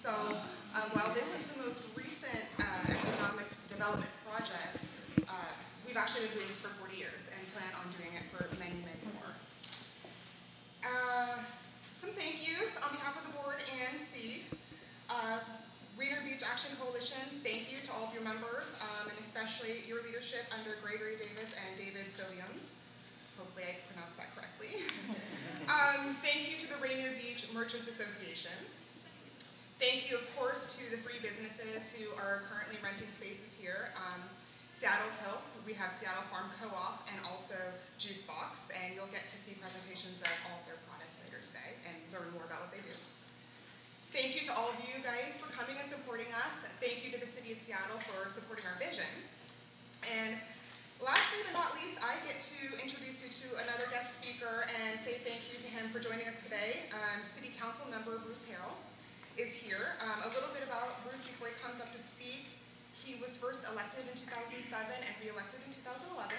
So while this is the most recent economic development project, we've actually been doing this for 40 years and plan on doing it for many, many more. Some thank yous on behalf of the board and SEED. Rainier Beach Action Coalition, thank you to all of your members, and especially your leadership under Gregory Davis and David Silliam. Hopefully I pronounced that correctly. Thank you to the Rainier Beach Merchants Association. Thank you, of course, to the 3 businesses who are currently renting spaces here. Seattle Tilth, we have Seattle Farm Co-op, and also Juice Box, and you'll get to see presentations of all of their products later today and learn more about what they do. Thank you to all of you guys for coming and supporting us. Thank you to the City of Seattle for supporting our vision. And lastly but not least, I get to introduce you to another guest speaker and say thank you to him for joining us today. City Council member Bruce Harrell is here. A little bit about Bruce before he comes up to speak. He was first elected in 2007 and re-elected in 2011.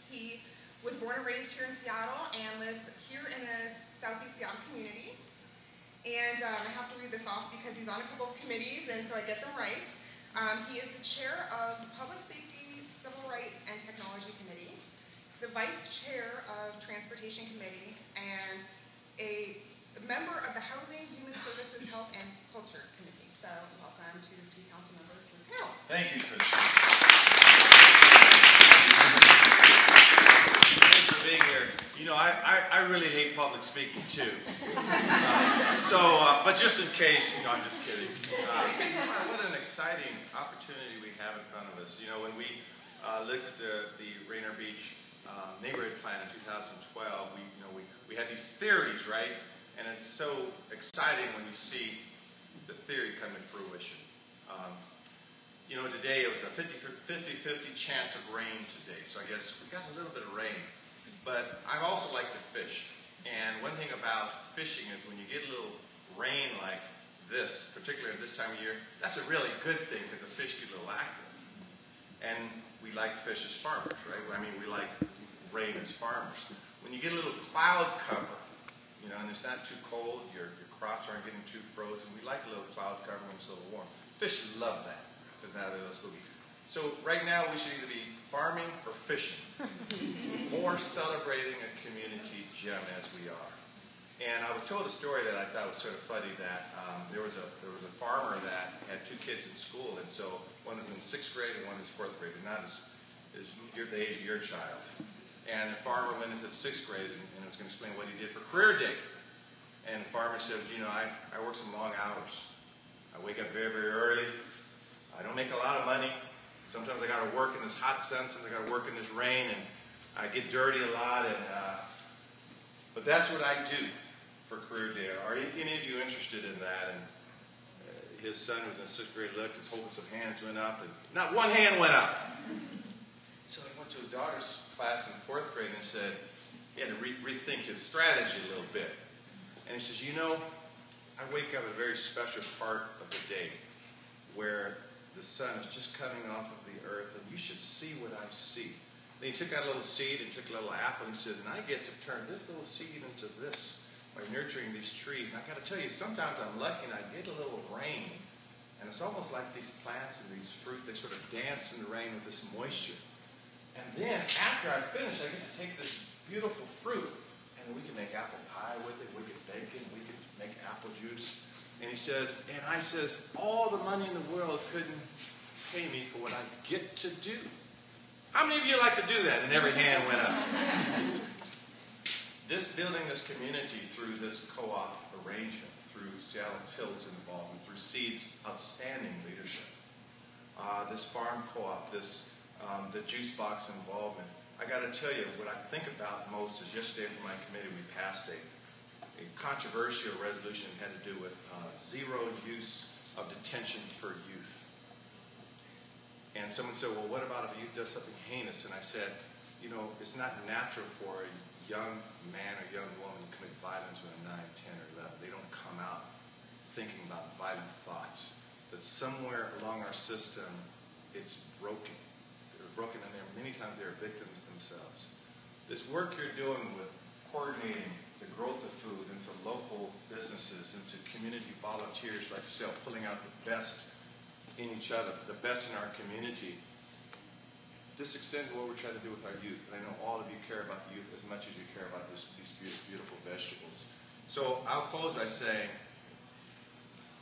He was born and raised here in Seattle and lives here in the Southeast Seattle community. And I have to read this off because he's on a couple of committees, and so I get them right. He is the chair of the Public Safety, Civil Rights, and Technology Committee, the vice chair of Transportation Committee, and a member of the Housing, Human Services, Health, and Culture Committee. So welcome to the City Council member, Bruce Harrell. Thank you, Tricia. Thanks for being here. You know, I really hate public speaking too. But just in case, you know, I'm just kidding. What an exciting opportunity we have in front of us. You know, when we looked at the Rainier Beach neighborhood plan in 2012, we had these theories, right? And it's so exciting when you see the theory come to fruition. You know, today it was a 50-50 chance of rain today, so I guess we got a little bit of rain. But I also like to fish. And one thing about fishing is when you get a little rain like this, particularly at this time of year, that's a really good thing because the fish get a little active. And we like to fish as farmers, right? I mean, we like rain as farmers. When you get a little cloud cover, you know, and it's not too cold, your crops aren't getting too frozen, we like a little cloud cover when it's a little warm. Fish love that because now they're less spooky. So right now we should either be farming or fishing, or celebrating a community gem as we are. And I was told a story that I thought was sort of funny that there was a farmer that had 2 kids in school, and so one was in 6th grade and one was 4th grade, and not as the age of your child. And the farmer went into the 6th grade and was going to explain what he did for career day. And the farmer said, you know, I work some long hours. I wake up very, very early. I don't make a lot of money. Sometimes I got to work in this hot sun, sometimes I got to work in this rain, and I get dirty a lot. But that's what I do for career day. Are any of you interested in that? And his son was in 6th grade, looked, his hoping some hands went up, and not one hand went up. So he went to his daughter's class in 4th grade and said he had to rethink his strategy a little bit. And he says, you know, I wake up at a very special part of the day where the sun is just coming off of the earth, and you should see what I see. Then he took out a little seed and took a little apple, and he says, and I get to turn this little seed into this by nurturing these trees. And I got to tell you, sometimes I'm lucky and I get a little rain, and it's almost like these plants and these fruit, they sort of dance in the rain with this moisture. And then after I finish, I get to take this beautiful fruit, and we can make apple pie with it, we can bake it, we can make apple juice. And he says, and I says, all the money in the world couldn't pay me for what I get to do. How many of you like to do that? And every hand went up. Building this community through this co-op arrangement, through Seattle Tilt's involvement, through SEED's outstanding leadership, this farm co-op, the juice box involvement. I got to tell you, what I think about most is yesterday for my committee we passed a controversial resolution that had to do with zero use of detention for youth. And someone said, well, what about if a youth does something heinous? And I said, you know, it's not natural for a young man or young woman to commit violence when they're 9, 10, or 11. They don't come out thinking about violent thoughts. But somewhere along our system, it's broken. They're broken, and many times they're victims themselves. This work you're doing with coordinating the growth of food into local businesses, into community volunteers like yourself, pulling out the best in each other, the best in our community. This extends what we're trying to do with our youth. And I know all of you care about the youth as much as you care about these beautiful vegetables. So I'll close by saying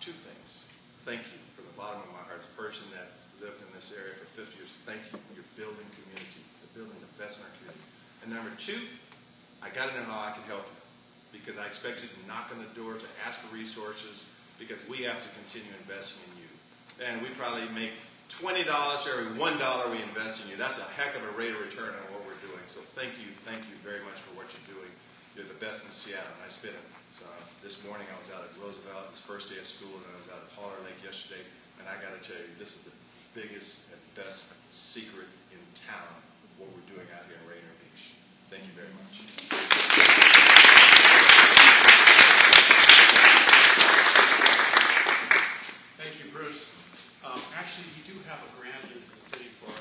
two things. Thank you from the bottom of my heart, as a person that lived in this area for 50 years. Thank you. You're building community. You're building the best in our community. And number two, I got to know how I can help you, because I expect you to knock on the door, to ask for resources, because we have to continue investing in you. And we probably make $20 every $1 we invest in you. That's a heck of a rate of return on what we're doing. So thank you very much for what you're doing. You're the best in Seattle. And I spent it. This morning I was out at Roosevelt, his first day of school, and I was out at Holler Lake yesterday. And I got to tell you, this is the biggest and best secret in town of what we're doing out here in Rainier Beach. Thank you very much. Thank you, Bruce. Actually, you do have a grant into the city for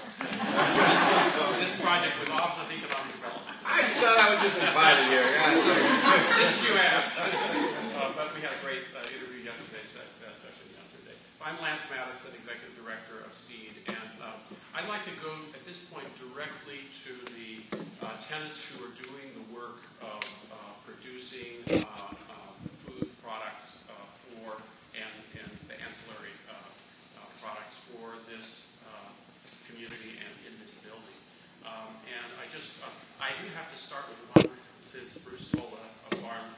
this project with Office of Economic Development. I thought I was just invited here. Since you asked. But we had a great interview yesterday, session yesterday. I'm Lance Madison, Executive Director of SEED, and I'd like to go at this point directly to the tenants who are doing the work of producing food products for and the ancillary products for this community and in this building. And I do have to start with one, since Bruce told a farm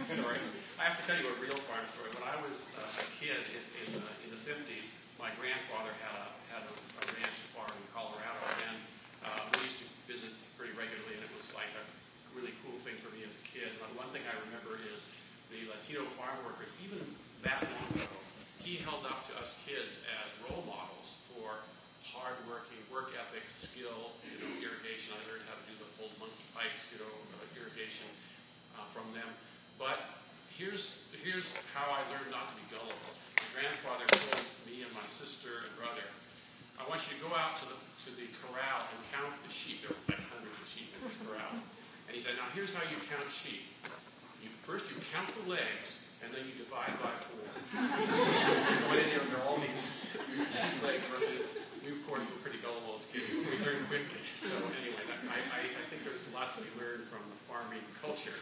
story. I have to tell you a real farm story. When I was a kid in the 50s, my grandfather had a ranch farm in Colorado, and we used to visit pretty regularly, and it was like a really cool thing for me as a kid. But one thing I remember is the Latino farm workers, even that long ago, he held up to us kids as role models for hard-working, work ethic, skill, irrigation. I learned how to do the old monkey pipes, irrigation from them. But here's how I learned not to be gullible. My grandfather told me and my sister and brother, I want you to go out to the corral and count the sheep. There were like hundreds of sheep in this corral. And he said, now here's how you count sheep. First you count the legs, and then you divide by 4. But anyway, there are all these sheep legs. We, of course, were pretty gullible as kids. We learned quickly. So anyway, I think there's a lot to be learned from the farming culture.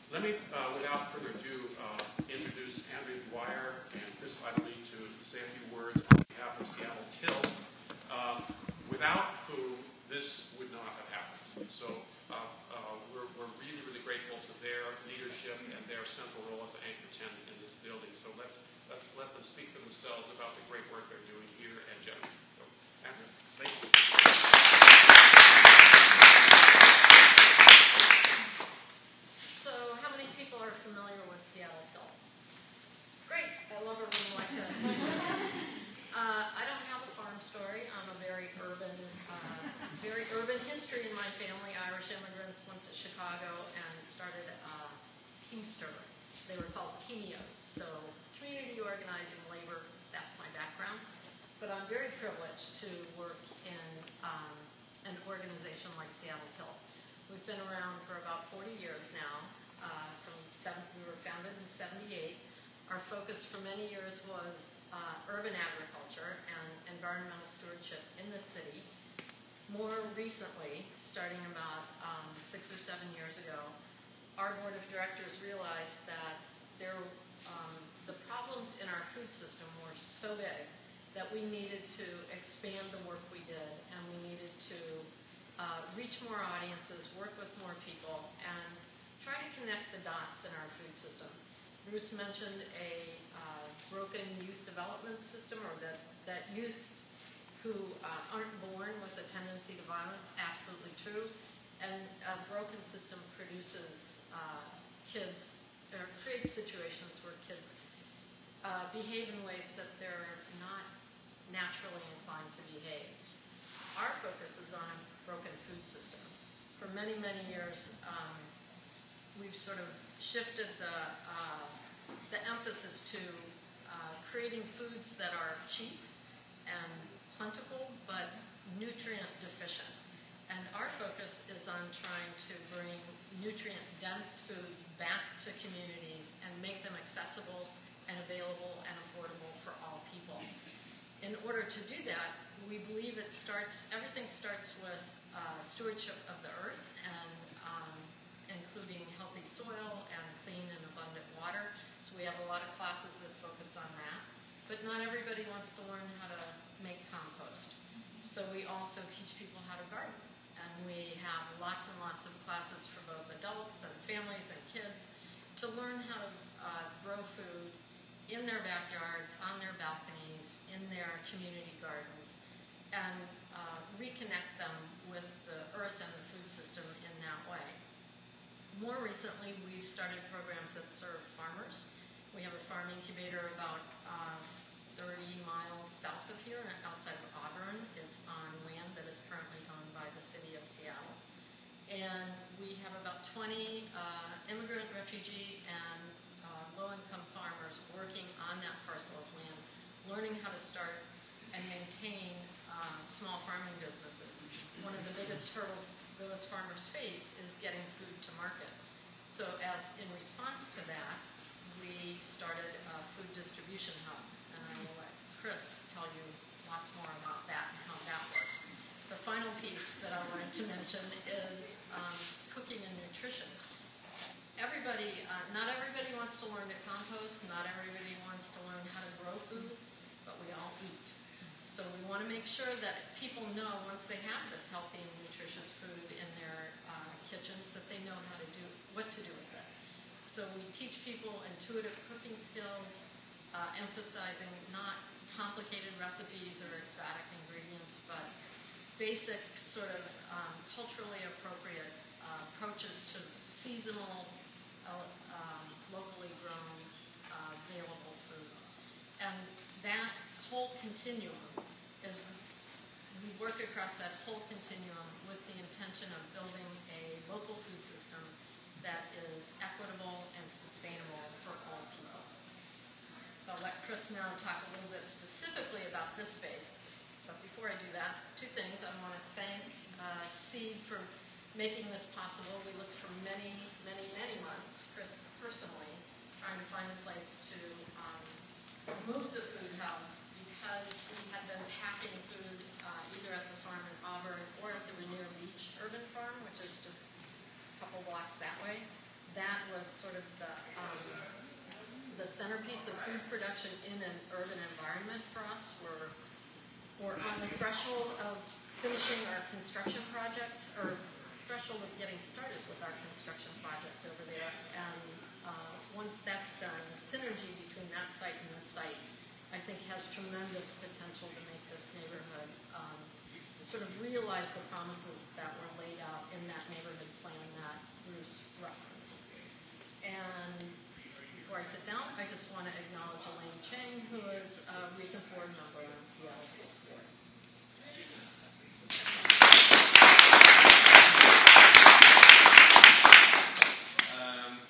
Let me, without further ado, introduce Andrew Dwyer and Chris Lively to say a few words on behalf of Seattle Till, without whom this would not have happened. So we're really, really grateful to their leadership and their central role as an anchor tenant in this building. So let's let them speak for themselves about the great work they're doing here and generally. So, Andrew, thank you. So, how many people are familiar with Seattle Till? Great, I love a room like this. I don't have a farm story. I'm a very urban history in my family. Irish immigrants went to Chicago and started Teamster. They were called Teamios. So, community organizing, labor, that's my background. But I'm very privileged to work in an organization like Seattle Till. We've been around for about 40 years now. We were founded in '78. Our focus for many years was urban agriculture and environmental stewardship in the city. More recently, starting about 6 or 7 years ago, our board of directors realized that the problems in our food system were so big that we needed to expand the work we did, and we needed to reach more audiences, work with more people, and try to connect the dots in our food system. Bruce mentioned a broken youth development system, or that youth who aren't born with a tendency to violence. Absolutely true. And a broken system produces kids, or creates situations where kids behave in ways that they're not naturally inclined to behave. Our focus is on a broken food system. For many, many years, we've sort of shifted the emphasis to creating foods that are cheap and plentiful, but nutrient deficient. And our focus is on trying to bring nutrient-dense foods back to communities and make them accessible and available and affordable for all people. In order to do that, we believe everything starts with stewardship of the earth and including healthy soil and clean and abundant water. So we have a lot of classes that focus on that. But not everybody wants to learn how to make compost. So we also teach people how to garden. And we have lots and lots of classes for both adults and families and kids to learn how to grow food in their backyards, on their balconies, in their community gardens, and reconnect them with the earth and the food system in that way. More recently, we've started programs that serve farmers. We have a farm incubator about 30 miles south of here, outside of Auburn. It's on land that is currently owned by the city of Seattle. And we have about 20 immigrant, refugee, and low-income farmers working on that parcel of land, learning how to start and maintain small farming businesses. One of the biggest hurdles those farmers face is getting food to market. So in response to that, we started a food distribution hub, and I will let Chris tell you lots more about that and how that works. The final piece that I wanted to mention is cooking and nutrition. Not everybody wants to learn to compost, not everybody wants to learn how to grow food, but we all eat. So we want to make sure that people know once they have this healthy and nutritious food in their kitchens that they know what to do with it. So we teach people intuitive cooking skills, emphasizing not complicated recipes or exotic ingredients, but basic sort of culturally appropriate approaches to seasonal, locally grown, available food. And that whole continuum is, we work across that whole continuum with the intention of building a local food system that is equitable and sustainable for all people. So I'll let Chris now talk a little bit specifically about this space. But before I do that, two things. I want to thank Seed for making this possible. We looked for many, many, many months, Chris personally, trying to find a place to move the food hub because we had been packing food either at the farm in Auburn or at the Rainier Beach urban farm, which is just a couple blocks that way. That was sort of the centerpiece of food production in an urban environment for us. We're on the threshold of finishing our construction project, or threshold of getting started with our construction project over there. And once that's done, the synergy between that site and this site, I think, has tremendous potential to make this neighborhood, to sort of realize the promises that were laid out in that neighborhood plan that Bruce referenced. And before I sit down, I just want to acknowledge Elaine Chang, who is a recent board member on Seattle Taste Board.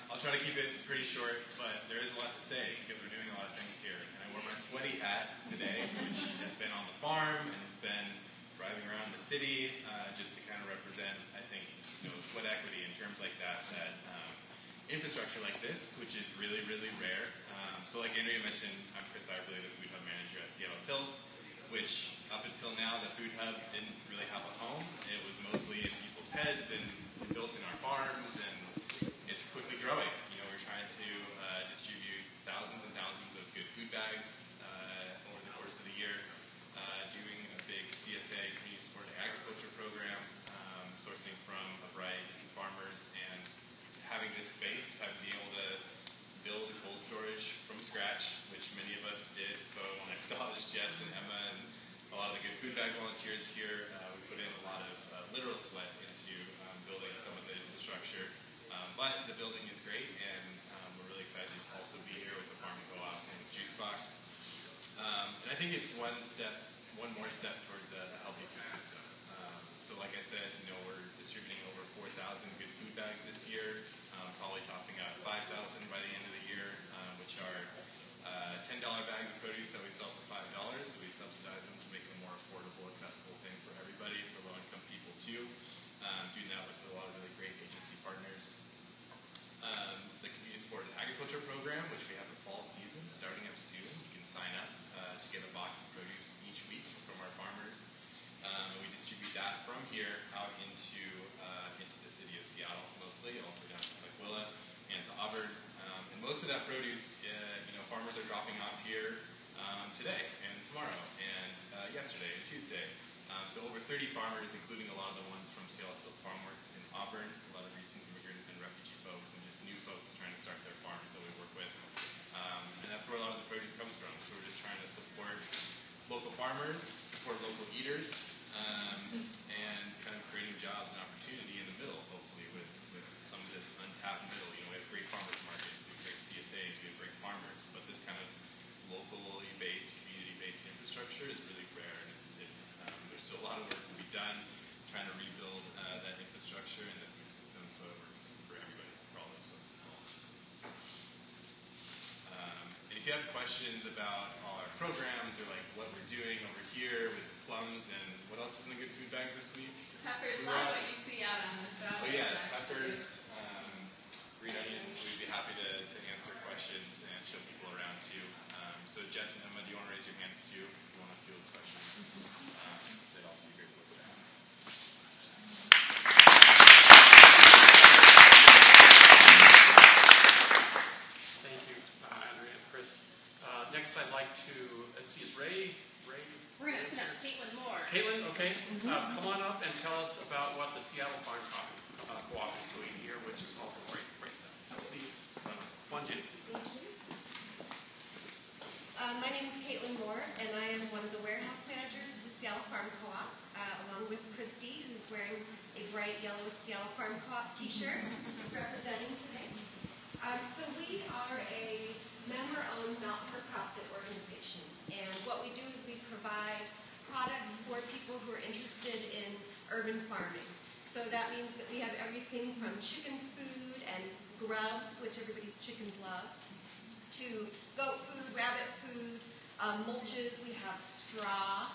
I'll try to keep it pretty short, but there is a lot to say because we're doing a lot of things here. And I wore my sweaty hat today, which has been on the farm and it's been driving around the city, just to kind of represent, I think, sweat equity in terms like that infrastructure like this, which is really, really rare. So like Andrea mentioned, I'm Chris Iverly, the food hub manager at Seattle Tilth, which up until now, the food hub didn't really have a home. It was mostly in people's heads and built in our farms, and it's quickly growing. We're trying to distribute thousands and thousands of good food bags over the course of the year, doing a big CSA, Community Supported Agriculture program, sourcing from a variety of different farmers, and having this space, I've been able to build a cold storage from scratch, which many of us did. So I want to acknowledge Jess and Emma and a lot of the good food bag volunteers here. We put in a lot of literal sweat into building some of the infrastructure. But the building is great, and we're really excited to also be here with the Farm Co-op and Juice Box. And I think it's one more step towards a healthy food system. So like I said, we're distributing over 4,000 good food bags this year, probably topping out 5,000 by the end of the year, which are $10 bags of produce that we sell for $5. So we subsidize them to make it a more affordable, accessible thing for everybody, for low-income people too. Doing that with a lot of really great agency partners. here out into the city of Seattle mostly, also down to Tukwila and to Auburn. And most of that produce, farmers are dropping off here today and tomorrow and yesterday and Tuesday. So over 30 farmers, including a lot of the ones from Seattle Tills Farm Works in Auburn, a lot of recent immigrant and refugee folks, and just new folks trying to start their farms that we work with. And that's where a lot of the produce comes from. So we're just trying to support local farmers, support local eaters, and kind of creating jobs and opportunity in the middle, hopefully, with some of this untapped middle. We have great farmers markets, we have great CSAs, we have great farmers, but this kind of locally based, community-based infrastructure is really rare, and there's still a lot of work to be done trying to rebuild that infrastructure and the food system so it works for everybody, for all those folks involved. And if you have questions about all our programs or like what we're doing over here with plums and what else is in the good food bags this week? Peppers, love what you see out on the stove. Oh yeah, peppers, green onions. We'd be happy to answer questions and show people around too. So Jess and Emma, do you want to raise your hands too if you want to field questions? They'd also be great to ask. Thank you, Andrea and Chris. Next I'd like to, let's see, is Ray? We're going to send up Caitlin Moore. Caitlin, okay. Come on up and tell us about what the Seattle Farm Co-op is doing here, which is also great stuff. So please, plunge in. My name is Caitlin Moore, and I am one of the warehouse managers of the Seattle Farm Co-op, along with Christy, who's wearing a bright yellow Seattle Farm Co-op t-shirt, representing today. So we are a member-owned, not-for-profit organization, and what we do is we provide products for people who are interested in urban farming. So that means that we have everything from chicken food and grubs, which everybody's chickens love, to goat food, rabbit food, mulches. We have straw.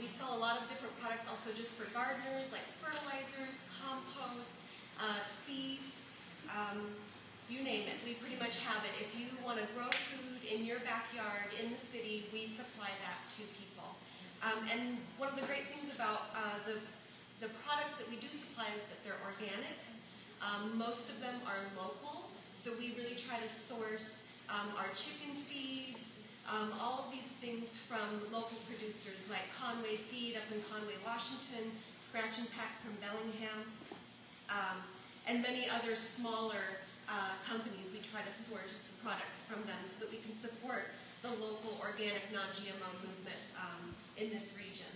We sell a lot of different products also just for gardeners, like fertilizers, compost, seeds, you name it. We pretty much have it. If you want to grow food in your backyard in the city, we supply that to people. And one of the great things about the products that we do supply is that they're organic. Most of them are local, so we really try to source our chicken feeds, all of these things from local producers like Conway Feed up in Conway, Washington, Scratch and Pack from Bellingham, and many other smaller companies. We try to source products from them so that we can support the local organic non-GMO movement in this region.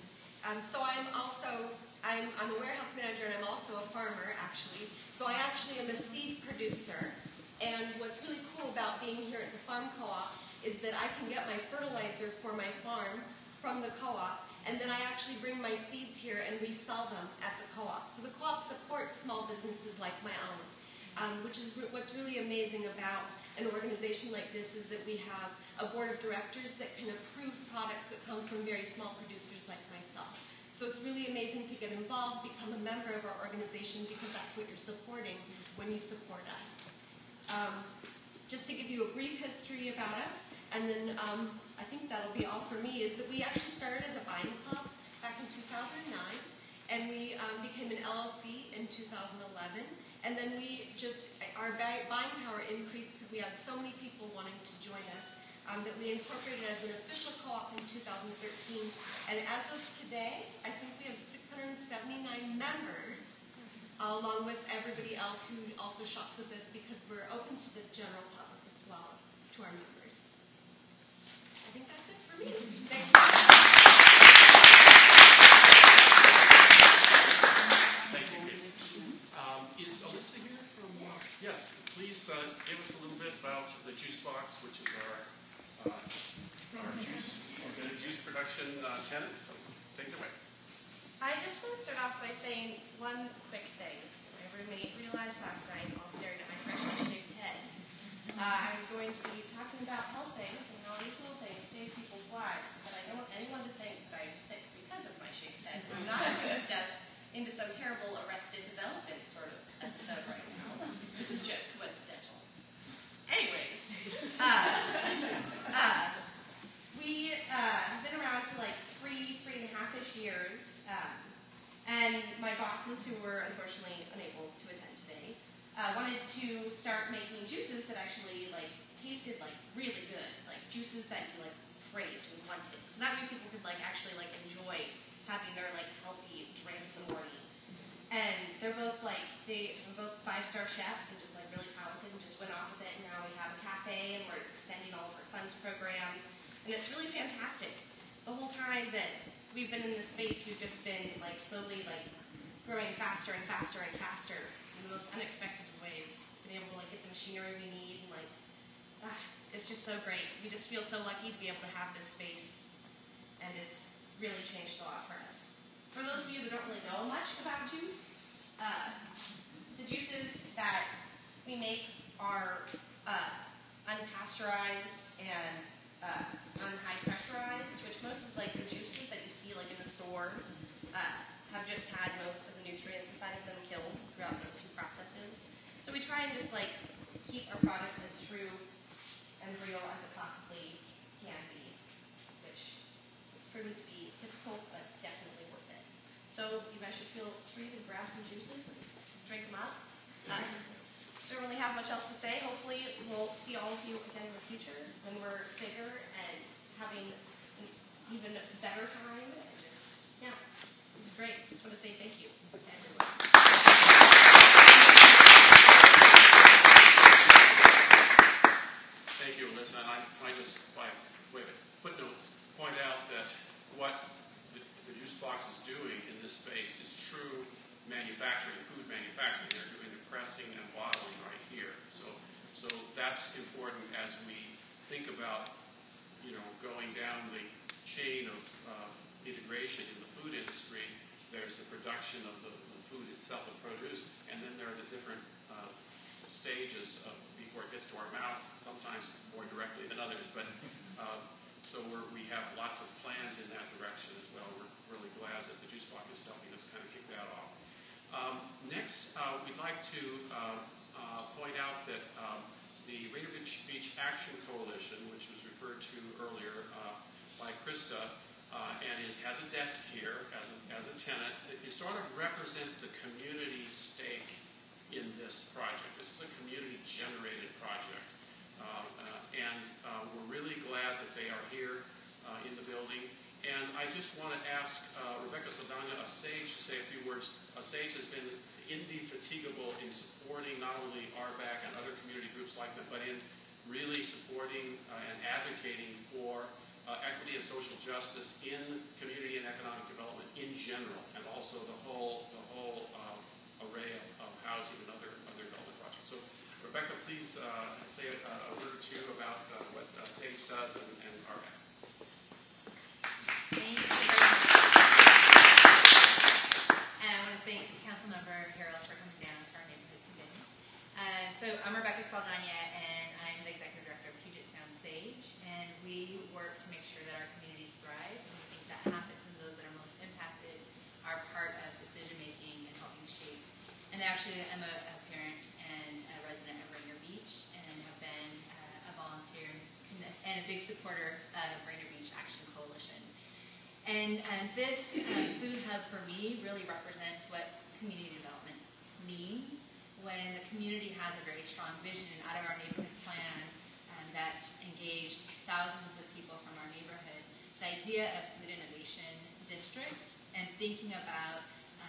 So I'm a warehouse manager, and I'm also a farmer, actually. So I actually am a seed producer. And what's really cool about being here at the Farm Co-op is that I can get my fertilizer for my farm from the co-op, and then I actually bring my seeds here and we sell them at the co-op. So the co-op supports small businesses like my own, which is what's really amazing about an organization like this is that we have a board of directors that can approve products that come from very small producers like myself. So it's really amazing to get involved, become a member of our organization, because that's what you're supporting when you support us. Just to give you a brief history about us, and then I think that'll be all for me, is that we actually started as a buying club back in 2009, and we became an LLC in 2011, and then our buying power increased because we had so many people wanting to join us that we incorporated as an official co-op in 2013, and as of today, I think we have 679 members, along with everybody else who also shops with us, because we're open to the general public as well as to our members. I think that's it for me. Thank you. Thank you, Kate. Is Alyssa here from? Yes, please give us a little bit about the juice box, which is our juice production tenant. So take it away. I just want to start off by saying one quick thing. My roommate realized last night while staring at my freshly shaved head. I was going to be talking about health things and all these little things save people's lives, but I don't want anyone to think that I am sick because of my shaved head. I'm not going to step into some terrible Arrested Development sort of episode right now. This is just coincidental. Anyways, we have been around for like 3.5-ish years, and and my bosses, who were unfortunately unable to attend today, wanted to start making juices that actually like tasted like really good, like juices that you like craved and wanted. So that way people could like actually like enjoy having their like healthy drink in the morning. And they're both like they were both 5-star chefs and just like really talented and just went off with it. And now we have a cafe and we're extending all of our funds program, and it's really fantastic. The whole time that we've been in this space, we've just been like slowly like growing faster and faster and faster in the most unexpected ways. Being able to like get the machinery we need and like it's just so great. We just feel so lucky to be able to have this space, and it's really changed a lot for us. For those of you that don't really know much about juice, the juices that we make are unpasteurized and unhigh pressurized, which most of like the juices that you see like in the store have just had most of the nutrients inside of them killed throughout those 2 processes. So we try and just like keep our product as true and real as it possibly can be, which is proven to be difficult but definitely worth it. So you guys should feel free to grab some juices and drink them up. Don't really have much else to say. Hopefully we'll see all of you again in the future when we're bigger and having an even better time. And just, yeah, this is great. Just want to say thank you to everyone. Thank you, Alyssa. And I just, by way of footnote, point out that what the juice box is doing in this space is true manufacturing, food manufacturing. They're doing the pressing and bottling right here. So that's important as we think about, going down the chain of integration in the food industry. There's the production of the food itself, the produce, and then there are the different stages before it gets to our mouth, sometimes more directly than others. But so we have lots of plans in that direction as well. We're really glad that the juice box is helping us kind of kick that off. Next, we'd like to point out that the Rainier Beach Action Coalition, which was referred to earlier by Krista, and has a desk here as a tenant, it sort of represents the community stake in this project. This is a community-generated project, and we're really glad that they are here in the building. And I just want to ask Rebecca Saldana of SAGE to say a few words. SAGE has been indefatigable in supporting not only RBAC and other community groups like that, but in really supporting and advocating for equity and social justice in community and economic development in general, and also the whole array of housing and other development projects. So, Rebecca, please say a word or two about what SAGE does and RBAC. Thank you very much. And I want to thank Councilmember Harrell for coming down to our neighborhood today. So I'm Rebecca Saldana, and I'm the Executive Director of Puget Sound SAGE, and we work to make sure that our communities thrive, and we think that happens when those that are most impacted are part of decision-making and helping shape. And actually, I'm a parent and a resident of Rainier Beach, and have been a volunteer and a big supporter of Rainier Beach Action Coalition. And this food hub for me really represents what community development means when the community has a very strong vision out of our neighborhood plan that engaged thousands of people from our neighborhood. The idea of food innovation district and thinking about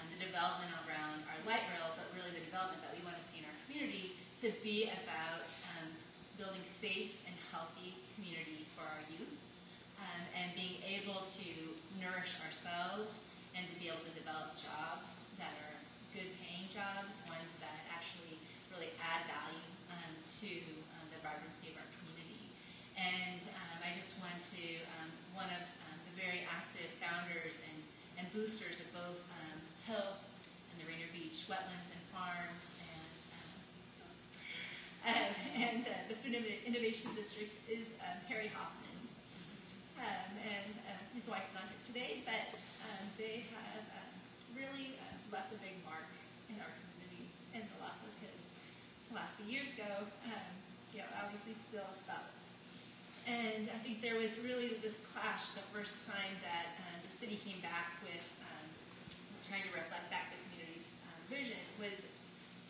the development around our light rail, but really the development that we want to see in our community to be about building safe and healthy community for our youth. And being able to nourish ourselves and to be able to develop jobs that are good paying jobs, ones that actually really add value to the vibrancy of our community. And I just want to, one of the very active founders and boosters of both TIL and the Rainier Beach Wetlands and Farms and the Food Innovation District is Harry Hoffman. And his wife's not here today, but they have really left a big mark in our community. And the loss of him the last few years ago, obviously still spouts. And I think there was really this clash the first time that the city came back with trying to reflect that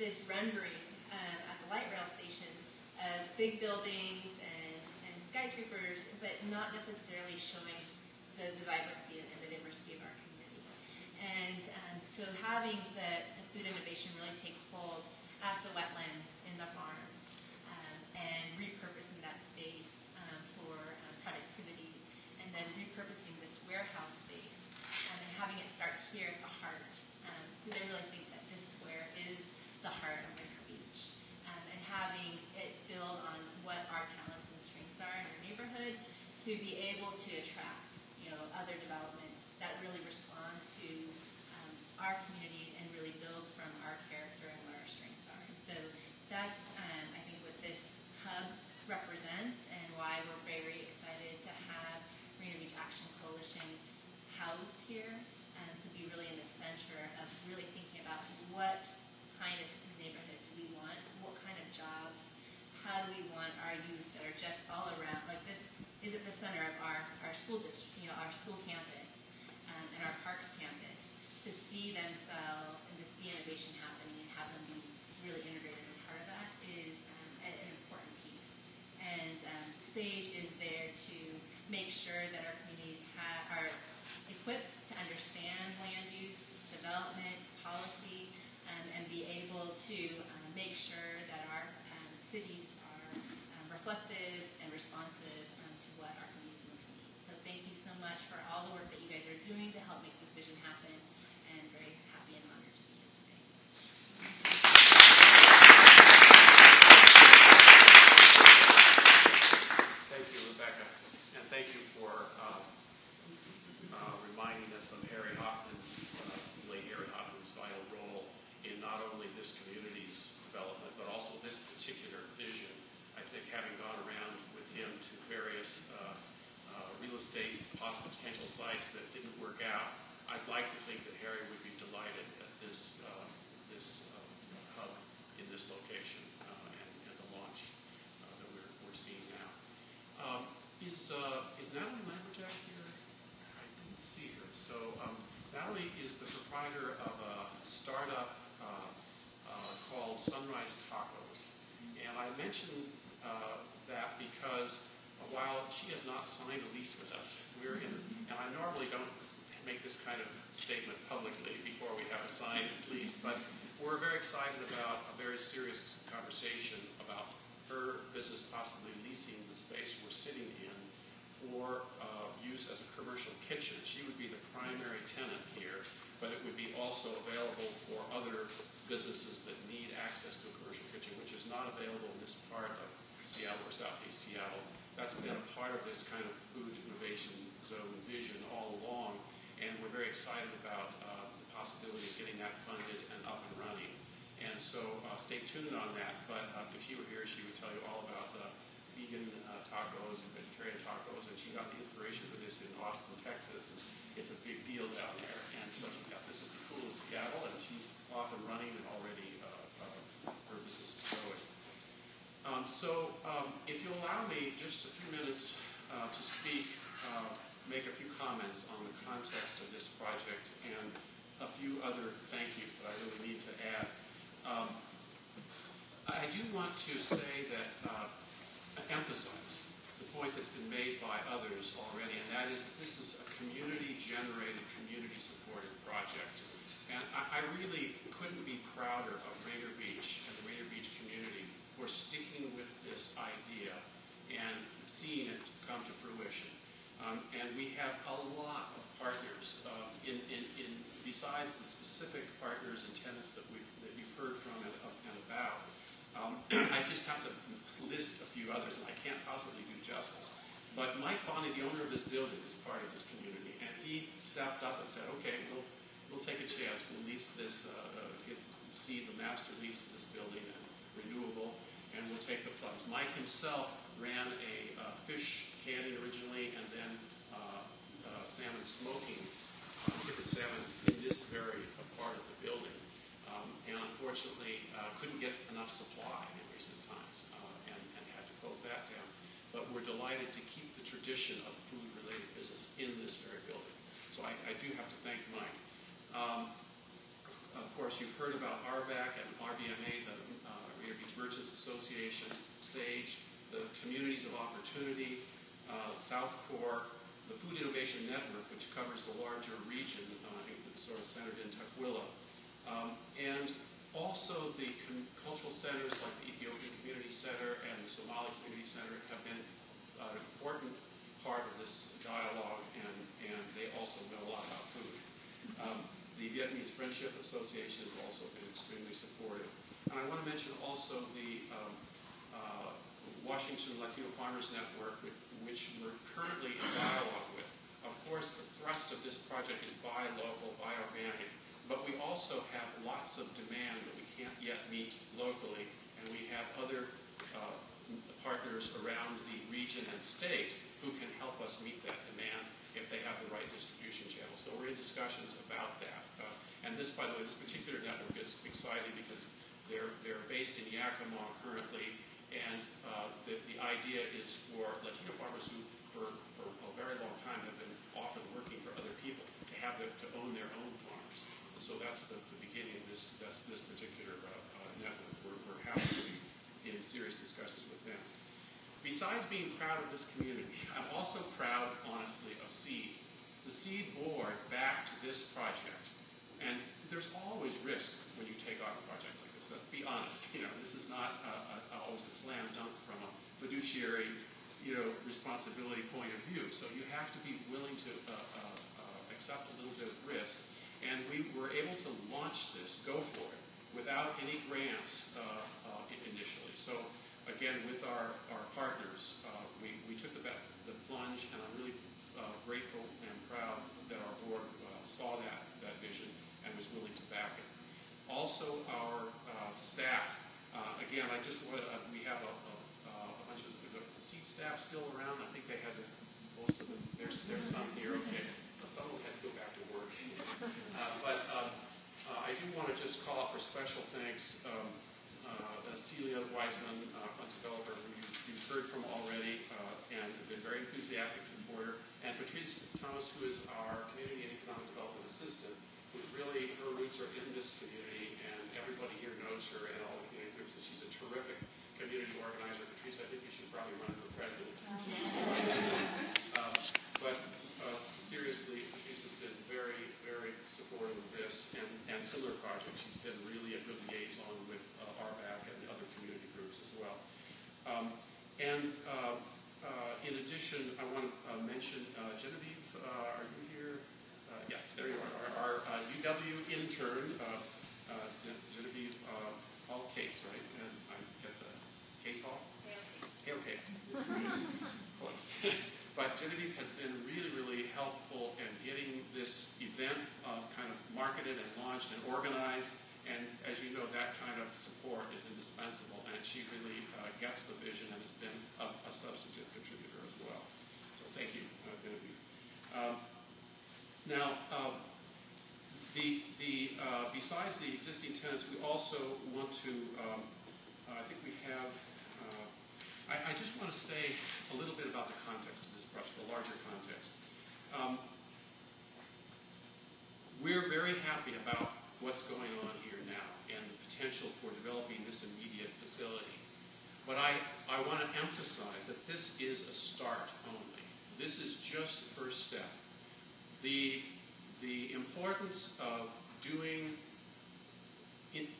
this rendering at the light rail station of big buildings and skyscrapers, but not necessarily showing the vibrancy and the diversity of our community. And so having the food innovation really take hold at the wetlands, in the farms, and repurposing that space for productivity, and then repurposing this warehouse space, and having it start here at the heart, because I really think that this square is the heart of Rainier Beach, and having it build on what our talents and strengths are in our neighborhood to be able to attract, other developments that really respond to our community and really builds from our character and what our strengths are. And so that's, I think, what this hub represents and why we're very excited to have Rainier Beach Action Coalition housed here, to be really in the center of really thinking about what kind of neighborhood do we want, what kind of jobs, how do we want our youth that are just all around, like this is at the center of our school district, our school campus, and our parks campus, to see themselves and to see innovation happening and have them be really integrated and part of that is an important piece. And SAGE is there to make sure that our communities are equipped to understand land use, development, policy, and be able to make sure that our cities are reflective and responsive to what our communities most need. So thank you so much for all the work that you guys are doing to help make this vision happen, and very happy and honored to be here today. Thank you, Rebecca, and thank you for reminding us of late Harry Hoffman's vital role in not only this community's development, but also this particular vision. I think having gone around with him to various real estate potential sites that didn't work out, I'd like to think that Harry would be delighted at this hub in this location and the launch that we're seeing now. Is Natalie Lamberjack here? I didn't see her. So Natalie is the proprietor of a startup called Sunrise Tacos. And I mentioned that because while she has not signed a lease with us, and I normally don't make this kind of statement publicly before we have a signed lease, but we're very excited about a very serious conversation about her business possibly leasing the space we're sitting in for use as a commercial kitchen. She would be the primary tenant here, but it would be also available for other businesses that need access to a commercial kitchen, which is not available in this part of Seattle or Southeast Seattle. That's been a part of this kind of food innovation zone vision all along, and we're very excited about the possibility of getting that funded and up and running. And so stay tuned on that, but if she were here, she would tell you all about the vegan tacos and vegetarian tacos, and she got the inspiration for this in Austin, Texas, and it's a big deal down there. And so she got this would be cool in Seattle, and she's off and running, and already her business is growing. If you'll allow me just a few minutes to speak, make a few comments on the context of this project and a few other thank yous that I really need to add. I do want to say that, emphasize the point that's been made by others already, and that is that this is a community-generated, community-supported project. And I really couldn't be prouder of Rainier Beach and the Rainier Beach community for sticking with this idea and seeing it come to fruition. And we have a lot of partners besides the specific partners and tenants that you've heard from and about. I just have to list a few others, and I can't possibly do justice. But Mike Bonney, the owner of this building, is part of this community, and he stepped up and said, "Okay, we'll take a chance. We'll lease this, see the master lease to this building and renewable, and we'll take the plunge." Mike himself ran a fish canning originally, and then salmon smoking, different salmon in this very part of the building, and unfortunately couldn't get enough supply in recent times and had to close that down. But we're delighted to keep the tradition of food-related business in this very building. So I do have to thank Mike. Of course, course, you've heard about RBAC and RBMA, the Rainier Beach Merchants Association, SAGE, the Communities of Opportunity, South Core, the Food Innovation Network, which covers the larger region, sort of centered in Tukwila, and also the cultural centers like the Ethiopian Community Center and the Somali Community Center have been an important part of this dialogue, and they also know a lot about food. The Vietnamese Friendship Association has also been extremely supportive. And I want to mention also the Washington Latino Farmers Network, which we're currently in dialogue with. Of course, the thrust of this project is buy local, buy organic, but we also have lots of demand that we can't yet meet locally, and we have other partners around the region and state who can help us meet that demand if they have the right distribution channel. So we're in discussions about that. And this, by the way, this particular network is exciting because they're based in Yakima currently, and the idea is for Latino farmers who, for a very long time, have been often working for other people to own their own farms. And so that's the beginning of this particular network. We're happy to be in serious discussions with them. Besides being proud of this community, I'm also proud, honestly, of SEED. The SEED board backed this project. And there's always risk when you take on a project like this. Let's be honest. This is not always a slam dunk from a fiduciary, responsibility point of view. So you have to be willing to accept a little bit of risk. And we were able to launch this, go for it, without any grants initially. So again, with our partners, we took the plunge, and I'm really grateful and proud that our board saw that vision and was willing to back it. Also, our staff, again, I just want to, we have a bunch of, the SEED staff still around. I think they had most of them, there's some here, okay. Some of them had to go back to work. But I do want to just call out for special thanks Celia Wiseman, Funds Developer, who you've heard from already, and have been very enthusiastic supporter, and Patrice Thomas, who is our Community and Economic Development Assistant, who's really, her roots are in this community, and everybody here knows her and all the community groups, and she's a terrific community organizer. Patrice, I think you should probably run for president. But seriously, Patrice has been very, very supportive of this and similar projects. She's been really a good liaison with RBAC and the other community groups as well. In addition, I want to mention Genevieve, are you here? Yes, there you are. Our UW intern, Genevieve Hall Case, right? And I get the Case Hall? Hale Case. Close. But Genevieve has been really, really helpful in getting this event kind of marketed and launched and organized. And as you know, that kind of support is indispensable. And she really gets the vision and has been a substantive contributor as well. So thank you, Genevieve. Now, besides the existing tenants, we also want to, I think we have, I just want to say a little bit about the context of this project, the larger context. We're very happy about what's going on here now and the potential for developing this immediate facility. But I want to emphasize that this is a start only. This is just the first step. The importance of doing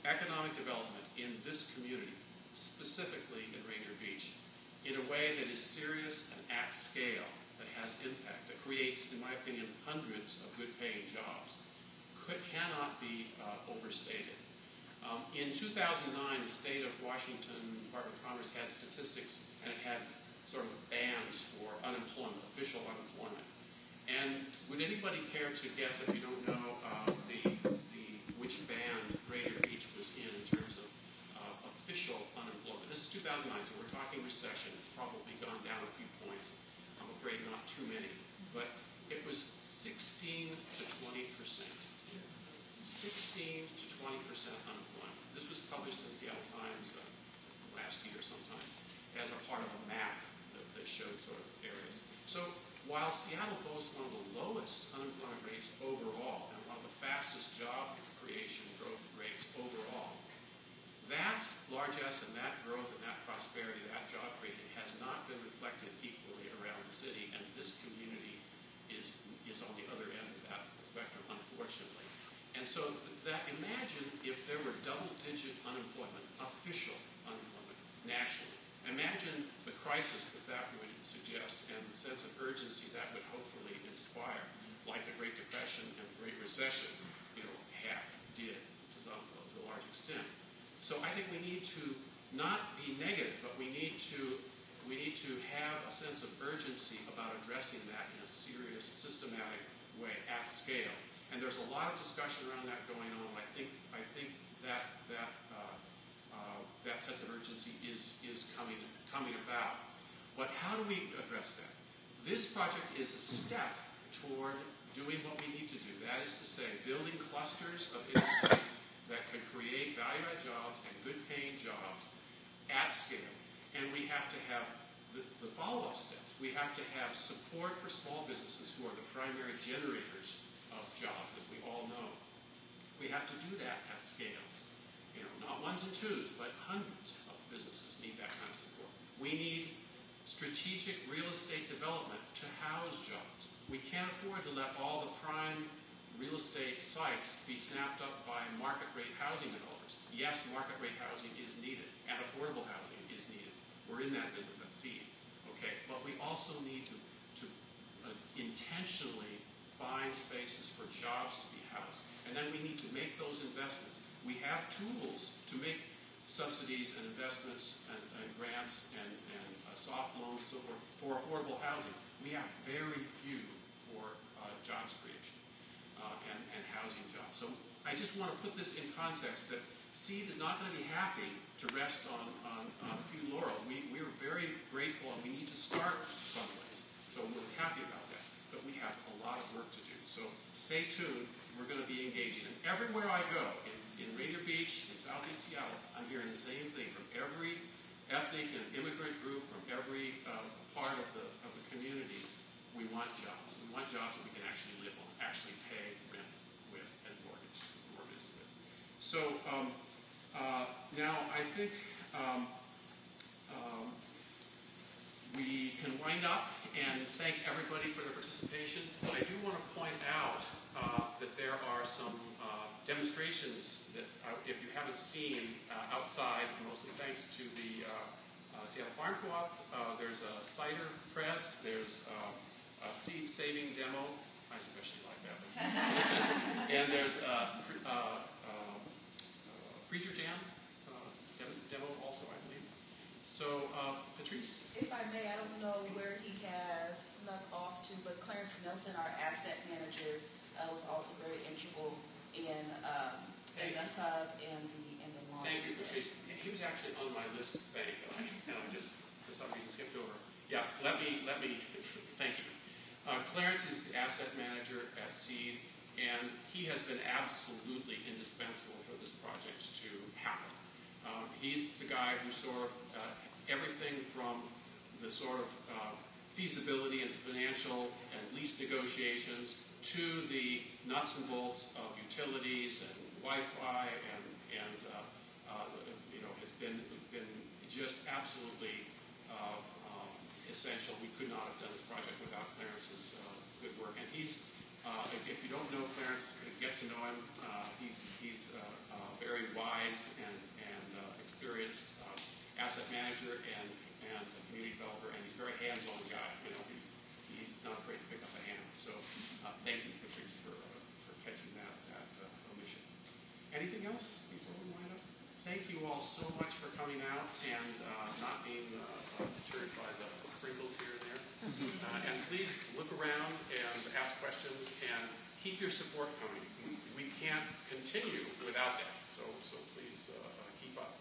economic development in this community, specifically in Rainier Beach, in a way that is serious and at scale, that has impact, that creates, in my opinion, hundreds of good-paying jobs, cannot be overstated. In 2009, the state of Washington Department of Commerce had statistics, and it had sort of bands for unemployment, official unemployment. And would anybody care to guess, if you don't know, which band Rainier Beach was in terms of official unemployment? This is 2009, so we're talking recession. It's probably gone down a few points. I'm afraid not too many. But it was 16 to 20%. 16 to 20% unemployment. This was published in the Seattle Times last year sometime as a part of a map that showed sort of areas. So while Seattle boasts one of the lowest unemployment rates overall and one of the fastest job creation growth rates largesse and that growth and that prosperity, that job creation has not been reflected equally around the city, and this community is on the other end of that spectrum, unfortunately. And so imagine if there were double-digit unemployment, official unemployment, nationally. Imagine the crisis that would suggest and the sense of urgency that would hopefully inspire, like the Great Depression and the Great Recession, did to a large extent. So I think we need to not be negative, but we need to have a sense of urgency about addressing that in a serious, systematic way at scale. And there's a lot of discussion around that going on. I think that sense of urgency is coming about. But how do we address that? This project is a step toward doing what we need to do. That is to say, building clusters of industry that can create value-add jobs and good-paying jobs at scale. And we have to have the follow-up steps. We have to have support for small businesses who are the primary generators of jobs, as we all know. We have to do that at scale. Not ones and twos, but hundreds of businesses need that kind of support. We need strategic real estate development to house jobs. We can't afford to let all the prime real estate sites be snapped up by market rate housing developers. Yes, market rate housing is needed, and affordable housing is needed. We're in that business at Seed. Okay, but we also need to intentionally find spaces for jobs to be housed. And then we need to make those investments. We have tools to make subsidies and investments and grants and soft loans and so forth for affordable housing. We have very few for jobs creation and housing jobs. So I just want to put this in context that Seed is not going to be happy to rest on a few laurels. We're very grateful and we need to start someplace. So we're happy about that. But we have a lot of work to do. So stay tuned. We're going to be engaging. And everywhere I go, in Rainier Beach, in Southeast Seattle, I'm hearing the same thing from every ethnic and immigrant group, from every part of the community. We want jobs. We want jobs that we can actually live on, actually pay rent with and mortgages with. So now I think we can wind up and thank everybody for their participation. I do want to point out that there are some demonstrations that, if you haven't seen outside, mostly thanks to the Seattle Farm Co-op, there's a cider press, there's a seed saving demo, I especially like that one, and there's a freezer jam demo also, I believe. So, Patrice? If I may, I don't know where he has snuck off to, but Clarence Nelson, our asset manager, was also very integral in the hub and the launch. Thank you, Patrice. He was actually on my list to thank, and I just, for some reason, skipped over. Yeah, let me thank you. Clarence is the asset manager at Seed, and he has been absolutely indispensable for this project to happen. He's the guy who sort of, everything from the sort of feasibility and financial and lease negotiations to the nuts and bolts of utilities and Wi-Fi and has been just absolutely essential. We could not have done this project without Clarence's good work. And he's, if you don't know Clarence, get to know him. He's a very wise and experienced asset manager and a community developer, and he's a very hands-on guy. He's not afraid to pick up a hand. So thank you, Patrice, for catching that omission. Anything else before we wind up? Thank you all so much for coming out and not being deterred by the sprinkles here and there. And please look around and ask questions and keep your support coming. We can't continue without that. So please keep up.